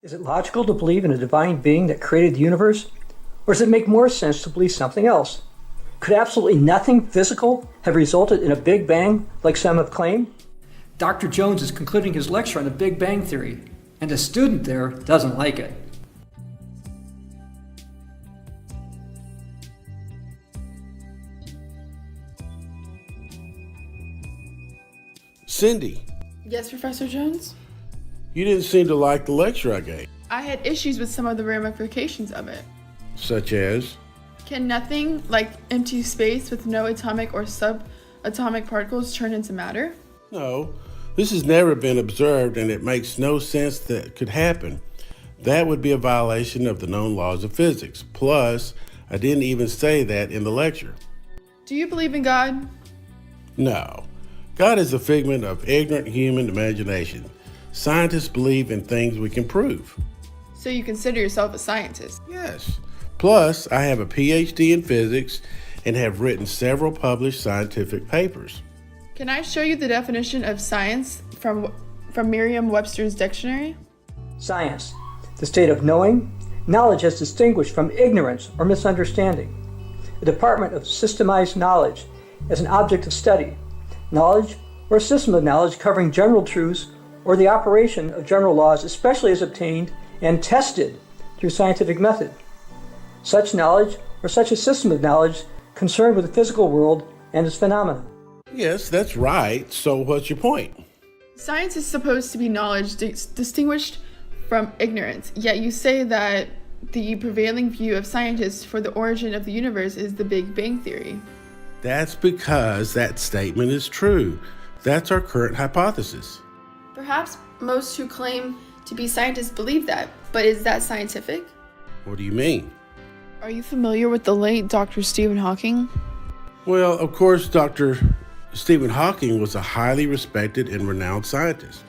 Is it logical to believe in a divine being that created the universe? Or does it make more sense to believe something else? Could absolutely nothing physical have resulted in a Big Bang like some have claimed? Dr. Jones is concluding his lecture on the Big Bang Theory, and a student there doesn't like it. Cindy, Yes, Professor Jones? you didn't seem to like the lecture I gave. I had issues with some of the ramifications of it. Such as? Can nothing, like empty space with no atomic or subatomic particles, turn into matter? No, this has never been observed and it makes no sense that it could happen. That would be a violation of the known laws of physics. Plus, I didn't even say that in the lecture. Do you believe in God? No, God is a figment of ignorant human imagination. Scientists believe in things we can prove. So you consider yourself a scientist? Yes. Plus, I have a PhD in physics and have written several published scientific papers. Can I show you the definition of science from Merriam-Webster's dictionary? Science, the state of knowing, knowledge as distinguished from ignorance or misunderstanding. A department of systemized knowledge as an object of study. Knowledge or a system of knowledge covering general truths or the operation of general laws, especially as obtained and tested through scientific method. Such knowledge or such a system of knowledge concerned with the physical world and its phenomena. Yes, that's right. So what's your point? Science is supposed to be knowledge distinguished from ignorance, yet you say that the prevailing view of scientists for the origin of the universe is the Big Bang Theory. That's because that statement is true. That's our current hypothesis. Perhaps most who claim to be scientists believe that, but is that scientific? What do you mean? Are you familiar with the late Dr. Stephen Hawking? Well, of course, Dr. Stephen Hawking was a highly respected and renowned scientist.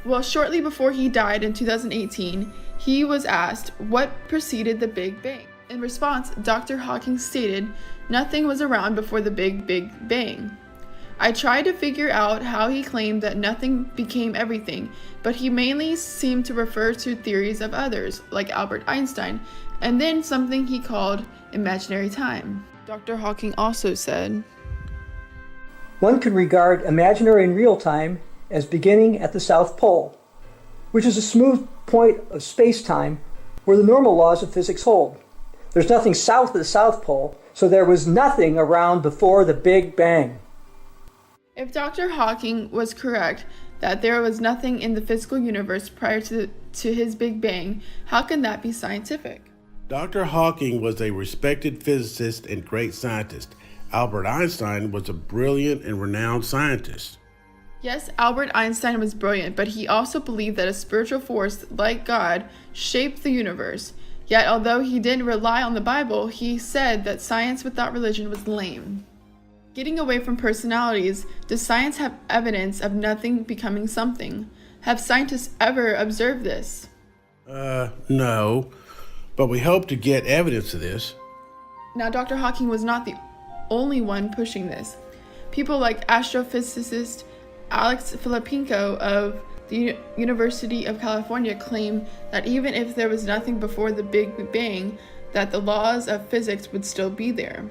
Well, shortly before he died in 2018, he was asked what preceded the Big Bang. In response, Dr. Hawking stated, "Nothing was around before the Big Bang." I tried to figure out how he claimed that nothing became everything, but he mainly seemed to refer to theories of others, like Albert Einstein, and then something he called imaginary time. Dr. Hawking also said, One could regard imaginary and real time as beginning at the South Pole, which is a smooth point of space-time where the normal laws of physics hold. There's nothing south of the South Pole, so there was nothing around before the Big Bang. if Dr. Hawking was correct that there was nothing in the physical universe prior to his Big Bang, how can that be scientific? Dr. Hawking was a respected physicist and great scientist. Albert Einstein was a brilliant and renowned scientist. Yes, Albert Einstein was brilliant, but he also believed that a spiritual force, like God, shaped the universe. Yet, although he didn't rely on the Bible, he said that science without religion was lame. Getting away from personalities, does science have evidence of nothing becoming something? Have scientists ever observed this? No, but we hope to get evidence of this. Now, Dr. Hawking was not the only one pushing this. People like astrophysicist Alex Filipinko of the University of California claim that even if there was nothing before the Big Bang, that the laws of physics would still be there.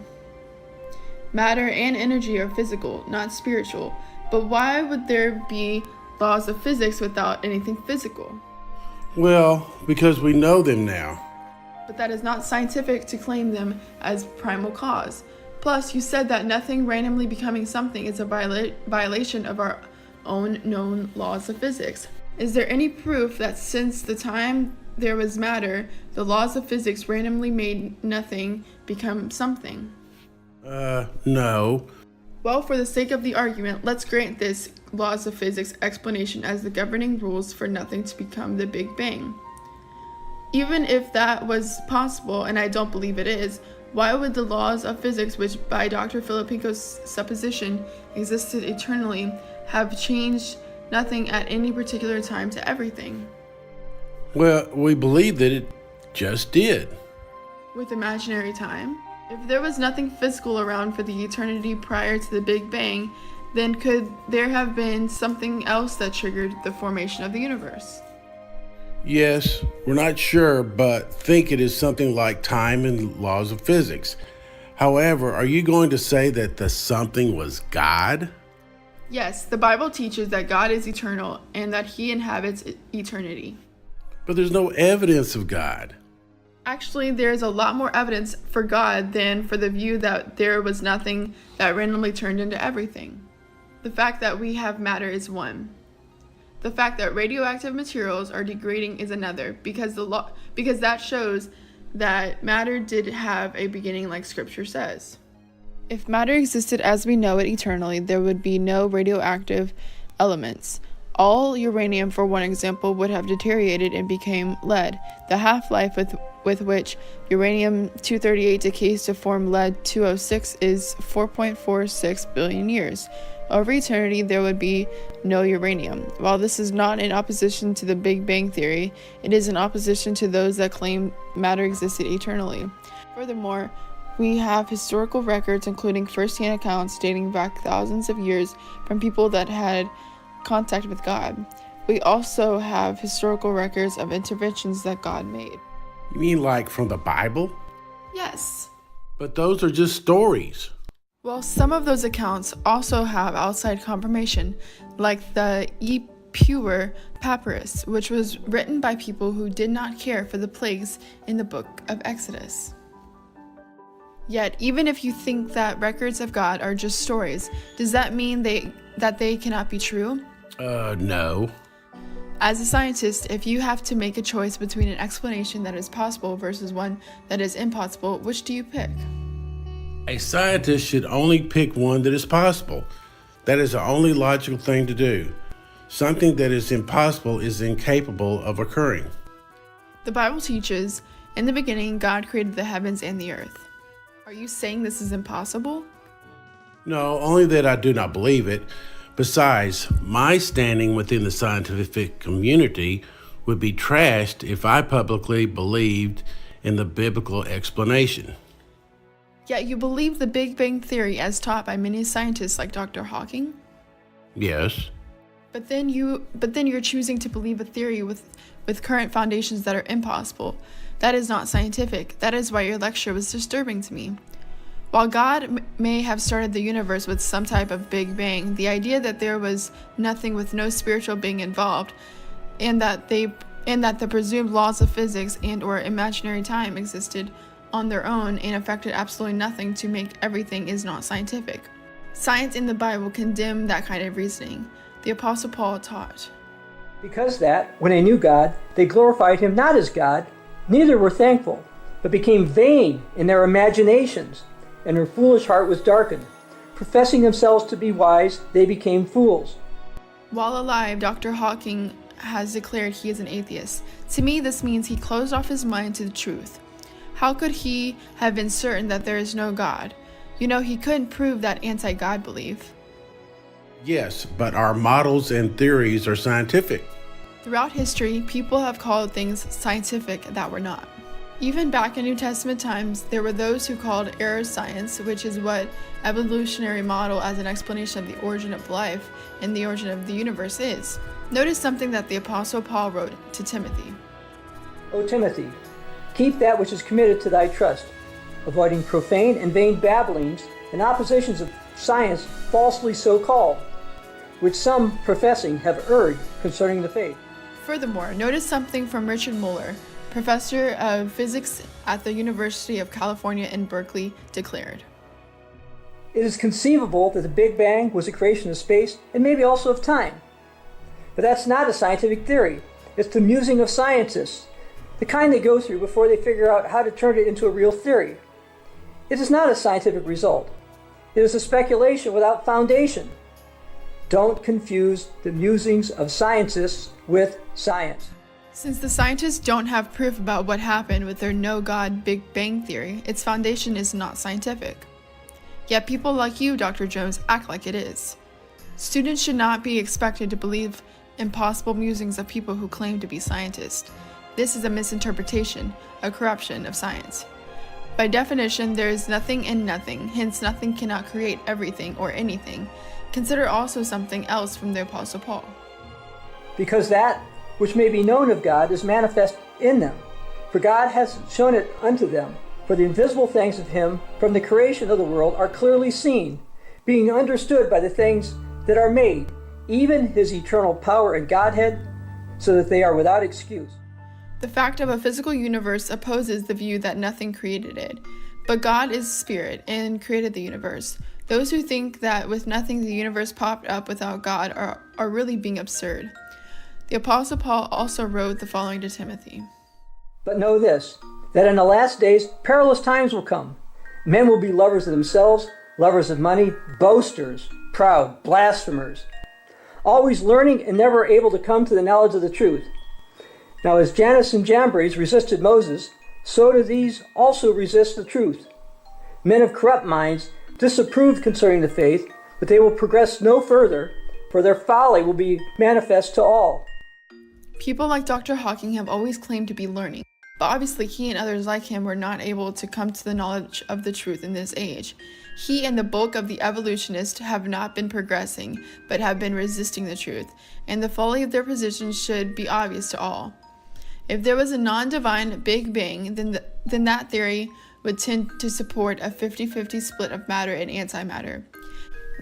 Matter and energy are physical, not spiritual. But why would there be laws of physics without anything physical? Well, because we know them now. But that is not scientific to claim them as primal cause. Plus, you said that nothing randomly becoming something is a violation of our own known laws of physics. Is there any proof that since the time there was matter, the laws of physics randomly made nothing become something? No. Well, for the sake of the argument, let's grant this laws of physics explanation as the governing rules for nothing to become the Big Bang. Even if that was possible, and I don't believe it is, why would the laws of physics, which by Dr. Filipinko's supposition existed eternally, have changed nothing at any particular time to everything? Well, we believe that it just did. With imaginary time? If there was nothing physical around for the eternity prior to the Big Bang, then could there have been something else that triggered the formation of the universe? Yes, we're not sure, but think it is something like time and laws of physics. However, are you going to say that the something was God? Yes, the Bible teaches that God is eternal and that he inhabits eternity. But there's no evidence of God. Actually, there's a lot more evidence for God than for the view that there was nothing that randomly turned into everything. The fact that we have matter is one. The fact that radioactive materials are degrading is another, because that shows that matter did have a beginning, like scripture says. If matter existed as we know it eternally, there would be no radioactive elements. All uranium, for one example, would have deteriorated and became lead. The half-life with which uranium-238 decays to form lead-206 is 4.46 billion years. Over eternity, there would be no uranium. While this is not in opposition to the Big Bang Theory, it is in opposition to those that claim matter existed eternally. Furthermore, we have historical records, including first-hand accounts dating back thousands of years from people that had contact with God. We also have historical records of interventions that God made. You mean like from the Bible? Yes. But those are just stories. Well, some of those accounts also have outside confirmation, like the Pure Papyrus, which was written by people who did not care for the plagues in the book of Exodus. Yet, even if you think that records of God are just stories, does that mean that they cannot be true? No. As a scientist, if you have to make a choice between an explanation that is possible versus one that is impossible, which do you pick? A scientist should only pick one that is possible. That is the only logical thing to do. Something that is impossible is incapable of occurring. The Bible teaches, in the beginning, God created the heavens and the earth. Are you saying this is impossible? No, only that I do not believe it. Besides, my standing within the scientific community would be trashed if I publicly believed in the biblical explanation. Yet you believe the Big Bang Theory as taught by many scientists like Dr. Hawking? Yes. But then you're choosing to believe a theory with current foundations that are impossible. That is not scientific. That is why your lecture was disturbing to me. While God may have started the universe with some type of Big Bang, the idea that there was nothing with no spiritual being involved, and that the presumed laws of physics and or imaginary time existed on their own and affected absolutely nothing to make everything is not scientific. Science in the Bible condemned that kind of reasoning. The Apostle Paul taught. Because that, when they knew God, they glorified him not as God, neither were thankful, but became vain in their imaginations, and their foolish heart was darkened. Professing themselves to be wise, they became fools. While alive, Dr. Hawking has declared he is an atheist. To me, this means he closed off his mind to the truth. How could he have been certain that there is no God? You know, he couldn't prove that anti-God belief. Yes, but our models and theories are scientific. Throughout history, people have called things scientific that were not. Even back in New Testament times, there were those who called error science, which is what evolutionary model as an explanation of the origin of life and the origin of the universe is. Notice something that the Apostle Paul wrote to Timothy. O Timothy, keep that which is committed to thy trust, avoiding profane and vain babblings and oppositions of science falsely so called, which some professing have erred concerning the faith. Furthermore, notice something from Richard Muller, professor of physics at the University of California in Berkeley, declared. It is conceivable that the Big Bang was a creation of space and maybe also of time. But that's not a scientific theory. It's the musing of scientists, the kind they go through before they figure out how to turn it into a real theory. It is not a scientific result. It is a speculation without foundation. Don't confuse the musings of scientists with science. Since the scientists don't have proof about what happened with their no-God Big Bang Theory, its foundation is not scientific. Yet people like you, Dr. Jones, act like it is. Students should not be expected to believe impossible musings of people who claim to be scientists. This is a misinterpretation, a corruption of science. By definition, there is nothing in nothing, hence nothing cannot create everything or anything. Consider also something else from the Apostle Paul. Because that, which may be known of God is manifest in them. For God has shown it unto them. For the invisible things of him from the creation of the world are clearly seen, being understood by the things that are made, even his eternal power and Godhead, so that they are without excuse. The fact of a physical universe opposes the view that nothing created it. But God is spirit and created the universe. Those who think that with nothing the universe popped up without God are really being absurd. The Apostle Paul also wrote the following to Timothy. But know this, that in the last days perilous times will come. Men will be lovers of themselves, lovers of money, boasters, proud, blasphemers, always learning and never able to come to the knowledge of the truth. Now as Jannes and Jambres resisted Moses, so do these also resist the truth. Men of corrupt minds disapproved concerning the faith, but they will progress no further, for their folly will be manifest to all. People like Dr. Hawking have always claimed to be learning, but obviously he and others like him were not able to come to the knowledge of the truth in this age. He and the bulk of the evolutionists have not been progressing, but have been resisting the truth, and the folly of their position should be obvious to all. If there was a non-divine Big Bang, then that theory would tend to support a 50-50 split of matter and antimatter.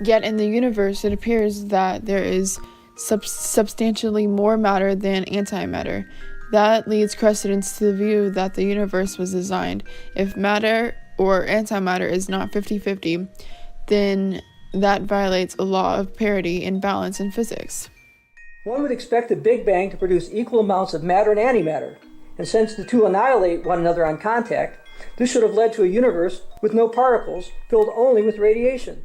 Yet in the universe, it appears that there is substantially more matter than antimatter. That leads credence to the view that the universe was designed. If matter or antimatter is not 50-50, then that violates a law of parity and balance in physics. One would expect the Big Bang to produce equal amounts of matter and antimatter, and since the two annihilate one another on contact, this should have led to a universe with no particles, filled only with radiation.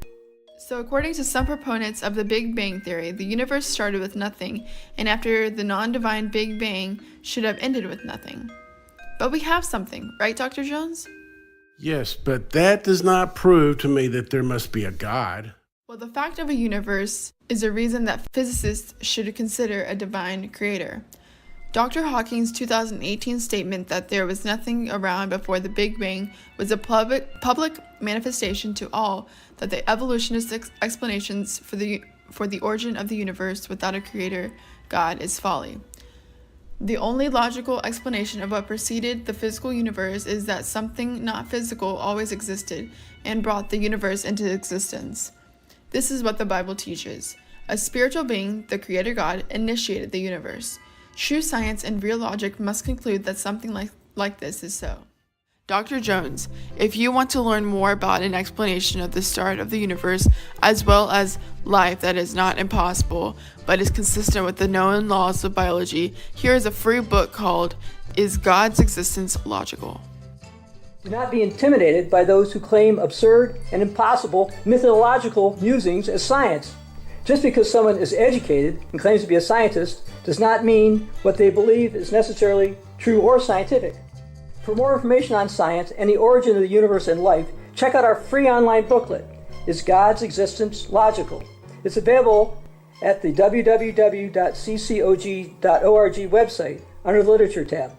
So according to some proponents of the Big Bang theory, the universe started with nothing, and after the non-divine Big Bang should have ended with nothing. But we have something, right, Dr. Jones? Yes, but that does not prove to me that there must be a God. Well, the fact of a universe is a reason that physicists should consider a divine creator. Dr. Hawking's 2018 statement that there was nothing around before the Big Bang was a public manifestation to all that the evolutionist explanations for the origin of the universe without a creator God is folly. The only logical explanation of what preceded the physical universe is that something not physical always existed and brought the universe into existence. This is what the Bible teaches. A spiritual being, the creator God, initiated the universe. True science and real logic must conclude that something like this is so. Dr. Jones, if you want to learn more about an explanation of the start of the universe, as well as life that is not impossible, but is consistent with the known laws of biology, here is a free book called Is God's Existence Logical? Do not be intimidated by those who claim absurd and impossible mythological musings as science. Just because someone is educated and claims to be a scientist does not mean what they believe is necessarily true or scientific. For more information on science and the origin of the universe and life, check out our free online booklet, Is God's Existence Logical? It's available at the www.ccog.org website under the Literature tab.